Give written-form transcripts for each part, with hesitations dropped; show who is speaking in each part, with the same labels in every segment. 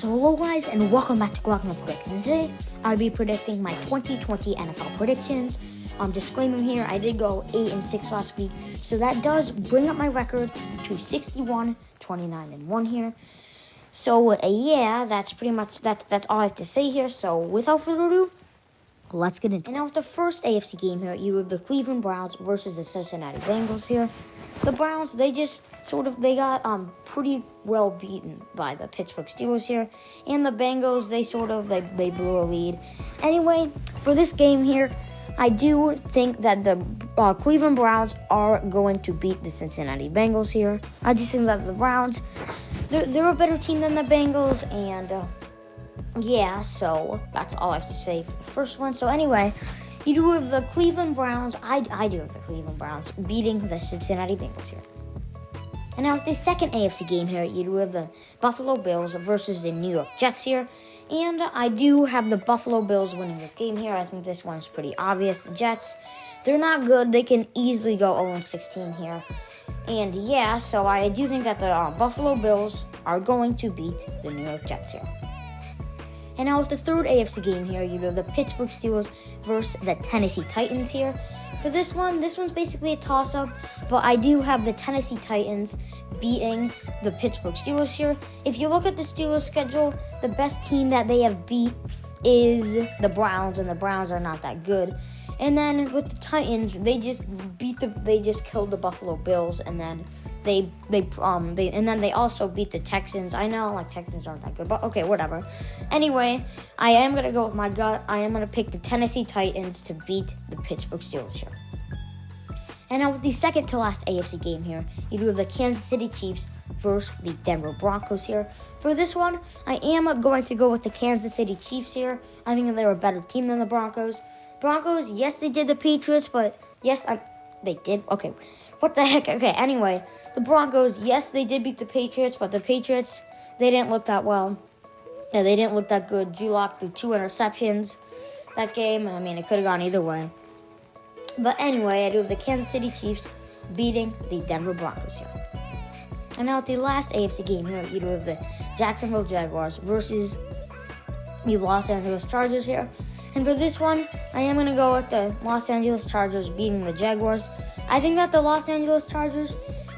Speaker 1: So hello guys and welcome back to Glockner Predictions. Today I'll be predicting my 2020 NFL predictions. Disclaimer here, I did go 8-6 last week, so that does bring up my record to 61, 29-1 here. So yeah, that's pretty much that's all I have to say here. So without further ado, let's get into it. And now with the first AFC game here, you have the Cleveland Browns versus the Cincinnati Bengals here. The Browns, they got pretty well beaten by the Pittsburgh Steelers here. And the Bengals, they blew a lead. Anyway, for this game here, I do think that the Cleveland Browns are going to beat the Cincinnati Bengals here. I just think that the Browns, they're a better team than the Bengals, and yeah, so that's all I have to say for the first one. So anyway, you do have the Cleveland Browns. I do have the Cleveland Browns beating the Cincinnati Bengals here. And now with the second AFC game here, you do have the Buffalo Bills versus the New York Jets here. And I do have the Buffalo Bills winning this game here. I think this one's pretty obvious. The Jets, they're not good. They can easily go 0-16 here. And yeah, so I do think that the Buffalo Bills are going to beat the New York Jets here. And now with the third AFC game here, you have the Pittsburgh Steelers versus the Tennessee Titans here. For this one's basically a toss-up, but I do have the Tennessee Titans beating the Pittsburgh Steelers here. If you look at the Steelers' schedule, the best team that they have beat is the Browns, and the Browns are not that good. And then with the Titans, they just killed the Buffalo Bills, and then they also beat the Texans. I know, like, Texans aren't that good, but okay, whatever. Anyway, I am gonna go with my gut. I am gonna pick the Tennessee Titans to beat the Pittsburgh Steelers here. And now with the second to last AFC game here, you do have the Kansas City Chiefs versus the Denver Broncos here. For this one, I am going to go with the Kansas City Chiefs here. I think they're a better team than the Broncos. Broncos, yes, they did the Patriots, but yes, they did. Okay, what the heck? Okay, anyway, the Broncos, yes, they did beat the Patriots, but the Patriots, they didn't look that well. Yeah, they didn't look that good. Drew Lock threw 2 interceptions that game. I mean, it could have gone either way. But anyway, I do have the Kansas City Chiefs beating the Denver Broncos here. And now at the last AFC game here, you do have the Jacksonville Jaguars versus the Los Angeles Chargers here. And for this one, I am going to go with the Los Angeles Chargers beating the Jaguars. I think that the Los Angeles Chargers,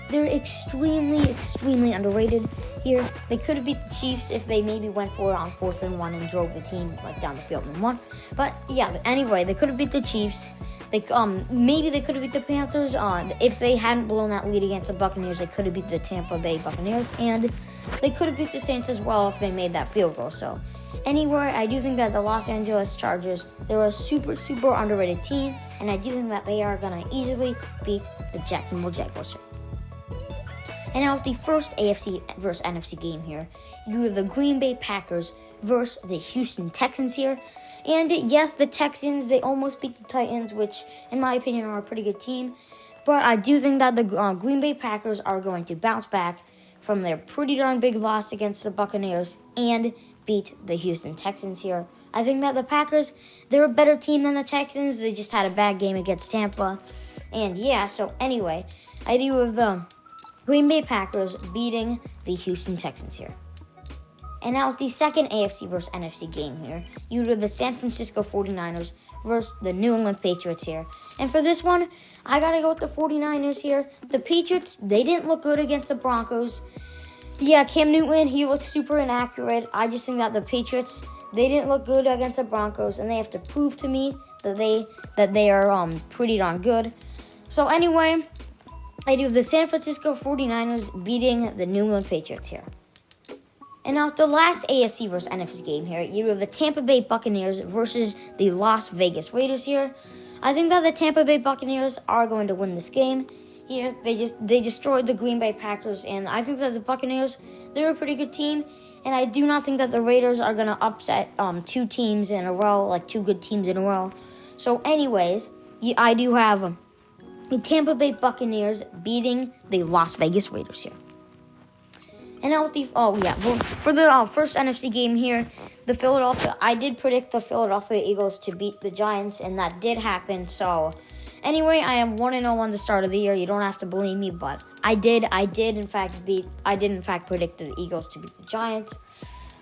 Speaker 1: they're extremely, extremely underrated here. They could have beat the Chiefs if they maybe went for it on 4th and 1 and drove the team down the field and won. But yeah, anyway, they could have beat the Chiefs. Maybe they could have beat the Panthers. If they hadn't blown that lead against the Buccaneers, they could have beat the Tampa Bay Buccaneers, and they could have beat the Saints as well if they made that field goal. So anyway, I do think that the Los Angeles Chargers, they're a super, super underrated team, and I do think that they are going to easily beat the Jacksonville Jaguars here. And now with the first AFC versus NFC game here, you have the Green Bay Packers versus the Houston Texans here. And yes, the Texans, they almost beat the Titans, which in my opinion are a pretty good team. But I do think that the Green Bay Packers are going to bounce back from their pretty darn big loss against the Buccaneers and beat the Houston Texans here. I think that the Packers, they're a better team than the Texans. They just had a bad game against Tampa. And yeah, so anyway, I do have the Green Bay Packers beating the Houston Texans here. And now with the second AFC versus NFC game here, you have the San Francisco 49ers versus the New England Patriots here. And for this one, I got to go with the 49ers here. The Patriots, they didn't look good against the Broncos. Yeah, Cam Newton, he looks super inaccurate. I just think that the Patriots, they didn't look good against the Broncos, and they have to prove to me that they are pretty darn good. So anyway, I do have the San Francisco 49ers beating the New England Patriots here. And now the last AFC versus NFC game here, you have the Tampa Bay Buccaneers versus the Las Vegas Raiders here. I think that the Tampa Bay Buccaneers are going to win this game here. They destroyed the Green Bay Packers, and I think that the Buccaneers, they're a pretty good team. And I do not think that the Raiders are going to upset 2 teams in a row, like 2 good teams in a row. So anyways, I do have the Tampa Bay Buccaneers beating the Las Vegas Raiders here. And now with for the first NFC game here, I did predict the Philadelphia Eagles to beat the Giants, and that did happen. So anyway, I am 1-0 on the start of the year. You don't have to believe me, but I did in fact predict the Eagles to beat the Giants.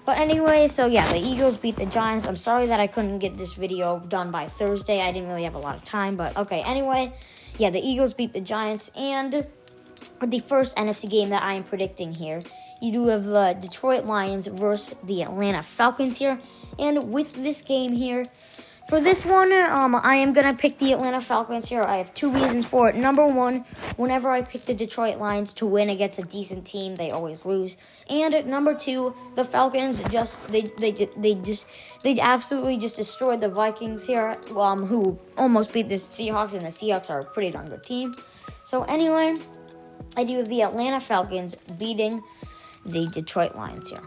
Speaker 1: But anyway, so yeah, the Eagles beat the Giants. I'm sorry that I couldn't get this video done by Thursday. I didn't really have a lot of time, but okay. Anyway, yeah, the Eagles beat the Giants. And the first NFC game that I am predicting here, you do have the Detroit Lions versus the Atlanta Falcons here. And with this game here, for this one, I am going to pick the Atlanta Falcons here. I have two reasons for it. Number one, whenever I pick the Detroit Lions to win against a decent team, they always lose. And number two, the Falcons they absolutely just destroyed the Vikings here, who almost beat the Seahawks, and the Seahawks are a pretty darn good team. So anyway, I do have the Atlanta Falcons beating the Detroit Lions here.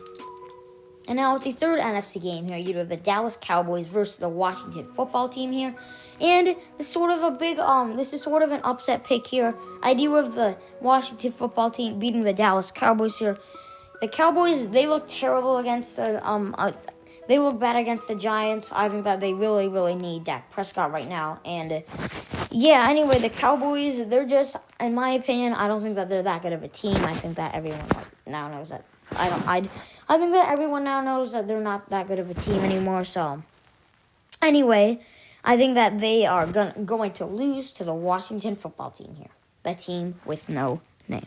Speaker 1: And now with the third NFC game here, you have the Dallas Cowboys versus the Washington Football Team here. And this is sort of an upset pick here. I do have the Washington Football Team beating the Dallas Cowboys here. The Cowboys, they look terrible against they look bad against the Giants. I think that they really, really need Dak Prescott right now. And yeah, anyway, the Cowboys, they're just, in my opinion, I don't think that they're that good of a team. I think that everyone now knows that. I think that everyone now knows that they're not that good of a team anymore. So, anyway, I think that they are going to lose to the Washington Football Team here. The team with no name.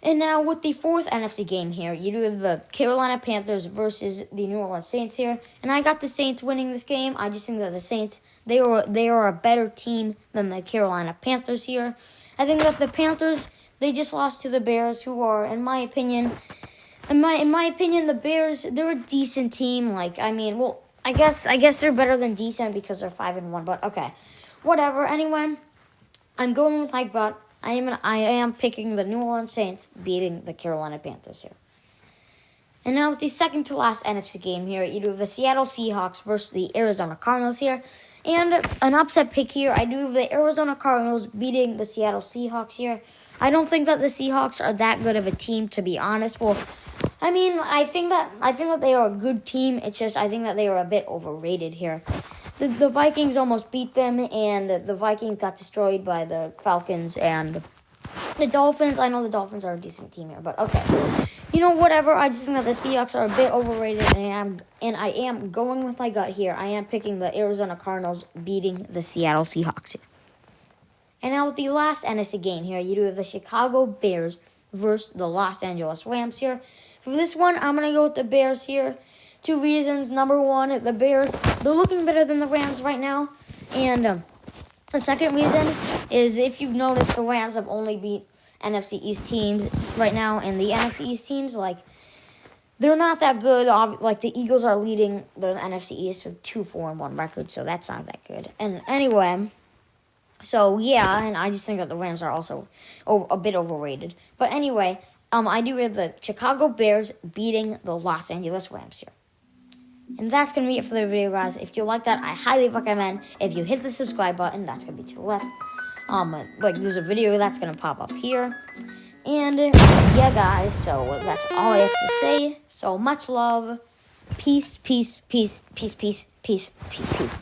Speaker 1: And now with the fourth NFC game here, you do have the Carolina Panthers versus the New Orleans Saints here. And I got the Saints winning this game. I just think that the Saints, they are a better team than the Carolina Panthers here. I think that the Panthers, they just lost to the Bears, who are, in my opinion, the Bears, they're a decent team. I guess they're better than decent because they're 5-1. But okay, whatever. Anyway, I'm going with my gut. I am picking the New Orleans Saints beating the Carolina Panthers here. And now with the second to last NFC game here, you do have the Seattle Seahawks versus the Arizona Cardinals here. And an upset pick here, I do have the Arizona Cardinals beating the Seattle Seahawks here. I don't think that the Seahawks are that good of a team, to be honest. Well, I think that they are a good team. It's just I think that they are a bit overrated here. The Vikings almost beat them, and the Vikings got destroyed by the Falcons and the Dolphins. I know the Dolphins are a decent team here, but okay. Whatever. I just think that the Seahawks are a bit overrated, and I am going with my gut here. I am picking the Arizona Cardinals beating the Seattle Seahawks here. And now with the last NFC game here, you do have the Chicago Bears versus the Los Angeles Rams here. For this one, I'm going to go with the Bears here. Two reasons. Number one, the Bears, they're looking better than the Rams right now. And the second reason is, if you've noticed, the Rams have only beat NFC East teams right now. And the NFC East teams, they're not that good. The Eagles are leading the NFC East with 2-4-1 record, so that's not that good. And anyway, so yeah, and I just think that the Rams are also a bit overrated. But anyway, I do have the Chicago Bears beating the Los Angeles Rams here. And that's going to be it for the video, guys. If you like that, I highly recommend if you hit the subscribe button. That's going to be to the left. There's a video that's going to pop up here. And yeah, guys, so that's all I have to say. So much love. Peace, peace, peace, peace, peace, peace, peace, peace.